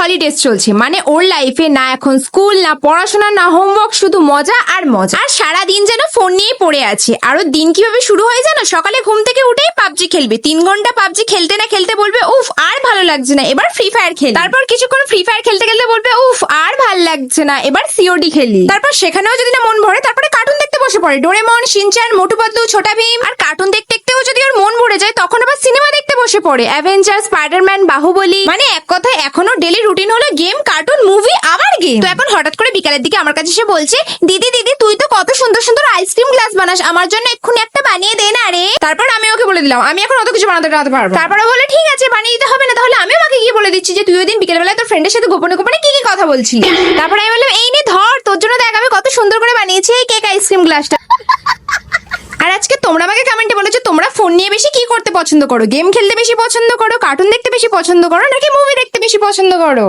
Holidays চলছে, মানে ওর লাইফে না এখন স্কুল, না পড়াশোনা, না হোমওয়ার্ক, শুধু মজা আর মজা। আর সারাদিন যেন ফোন নিয়ে পড়ে আছে। আর ওর দিন কিভাবে শুরু হয় জানো? সকালে ঘুম থেকে উঠেই পাবজি খেলবে, 3 ঘন্টা পাবজি খেলতে না খেলতে বলবে উফ আর ভালো লাগছে না, এবার ফ্রি ফায়ার খেলি। তারপর কিছুক্ষণ ফ্রি ফায়ার খেলতে খেলতে বলবে উফ আর ভালো লাগছে না, এবার সিওডি খেলি। তারপর সেখানেও যদি না মন ভরে তারপরে কার্টুন দেখতে বসে পড়ে, ডোরেমন, শিনচান, মোটু পাতলু, ছোটা ভীম। আর কার্টুন দেখতে দেখতেও যদি ওর মন ভরে যায় তখন আবার সিনেমা দেখতে বসে পড়ে, অ্যাভেঞ্জার, স্পাইডারম্যান, বাহুবলী। মানে এক কথায় এখনো ডেলি রুটিন হলো গেম, কার্টুন, মুভি আবার গেম। তো এখন হঠাৎ করে বিকালের দিকে আমার কাছে এসে বলছে দিদি দিদি তুই তো কত সুন্দর সুন্দর আইসক্রিম গ্লাস বানাস, আমার জন্য এক্ষুনি একটা বানিয়ে দে না রে। তারপর আমি ওকে বলে দিলাম আমি এখন অত কিছু বানাতে পারবো। তারপরে বলে ঠিক আছে বানিয়ে দিতে হবে না, তাহলে আমি আমাকে গিয়ে বলে দিচ্ছি যে তুই ওই দিন বিকেলবেলায় তোর ফ্রেন্ডের সাথে গোপনে গোপনে কি কি কথা বলছিলি। তারপরে আমি বললাম এই নে ধর, তোর জন্য দেখ আমি কত সুন্দর করে বানিয়েছি এই কেক আইসক্রিম গ্লাসটা। আর আজকে তোমরা আমাকে কমেন্টে বলেছো তোমরা ফোন নিয়ে বেশি কি করতে পছন্দ করো, গেম খেলতে বেশি পছন্দ করো, কার্টুন দেখতে বেশি পছন্দ করো, নাকি মুভি দেখতে বেশি পছন্দ করো।